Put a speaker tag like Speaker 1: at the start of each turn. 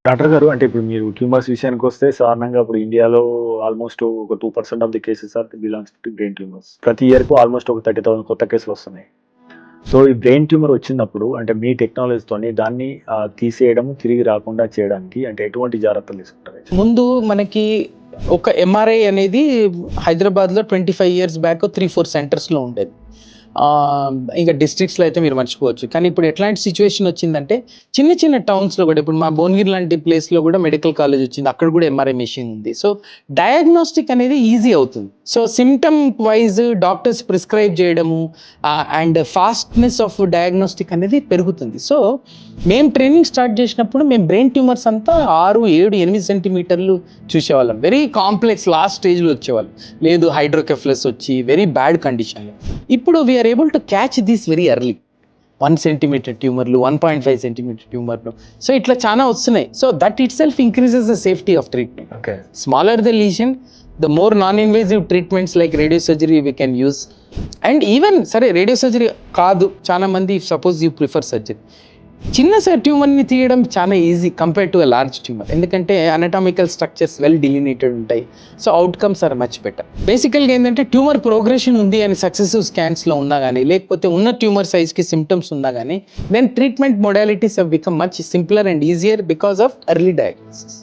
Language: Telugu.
Speaker 1: డాక్టర్ గారు అంటే ఇప్పుడు మీరు ట్యూమర్స్ విషయానికొస్తే సాధారణంగా ఇప్పుడు ఇండియాలో ఆల్‌మోస్ట్ ఒక 2% of the cases are belongs to brain tumours. ప్రతి ఇయర్‌కు ఆల్‌మోస్ట్ ఒక 30,000 కొత్త కేసులొస్తున్నాయి. సో, ఈ బ్రెయిన్ ట్యూమర్ వచ్చినప్పుడు అంటే మీ టెక్నాలజీతోని దాన్ని తీసేయడం, తిరిగి రాకుండా చేయడానికి అంటే ఎటువంటి జాగ్రత్తలు తీసుకుంటారు?
Speaker 2: ముందు మనకి ఒక ఎంఆర్ఐ అనేది హైదరాబాద్‌లో 25 ఇయర్స్ బ్యాక్ 3, 4 సెంటర్స్‌లో ఉండేది. ఇంకా డిస్ట్రిక్ట్స్‌లో అయితే మీరు మర్చిపోవచ్చు. కానీ ఇప్పుడు ఎట్లాంటి సిట్యుయేషన్ వచ్చిందంటే చిన్న చిన్న టౌన్స్‌లో కూడా ఇప్పుడు మా భువనగిరి లాంటి ప్లేస్‌లో కూడా మెడికల్ కాలేజ్ వచ్చింది. అక్కడ కూడా ఎంఆర్ఐ మెషిన్ ఉంది. సో, డయాగ్నోస్టిక్ అనేది ఈజీ అవుతుంది. So, symptom wise doctors prescribe చేయడము అండ్ ఫాస్ట్‌నెస్ ఆఫ్ డయాగ్నోస్టిక్ అనేది పెరుగుతుంది. సో, మేము ట్రైనింగ్ స్టార్ట్ చేసినప్పుడు మేము బ్రెయిన్ ట్యూమర్స్ అంతా 6, 7, 8 సెంటీమీటర్లు చూసేవాళ్ళం. వెరీ కాంప్లెక్స్ లాస్ట్ స్టేజ్‌లో వచ్చేవాళ్ళు. లేదు హైడ్రోకెఫ్లస్ వచ్చి వెరీ బ్యాడ్ కండిషన్‌లో. ఇప్పుడు we are able to catch this very early. 1 centimetre ట్యూమర్లు, 1.5 సెంటీమీటర్ ట్యూమర్లు. సో, ఇట్లా చాలా వస్తున్నాయి. So, that it self increases the safety of treatment.
Speaker 1: Okay.
Speaker 2: Smaller the lesion, the more non invasive treatments like radio surgery we can use. And even సరే రేడియో సర్జరీ కాదు, చాలా మంది సపోజ్ యూ ప్రిఫర్ సర్జరీ. చిన్న ట్యూమర్ని తీయడం చాలా easy compare to a large tumour. ఎందుకంటే అనటామికల్ స్ట్రక్చర్స్ వెల్ డిలినేటెడ్ ఉంటాయి. So, outcomes are much better. బేసికల్గా ఏంటంటే ట్యూమర్ ప్రోగ్రెషన్ ఉంది అని సక్సెసివ్ స్కాన్స్లో ఉన్నా కానీ, లేకపోతే ఉన్న ట్యూమర్ సైజ్కి సిమ్టమ్స్ ఉన్నా కానీ, then treatment modalities have become much simpler and easier because of early diagnosis.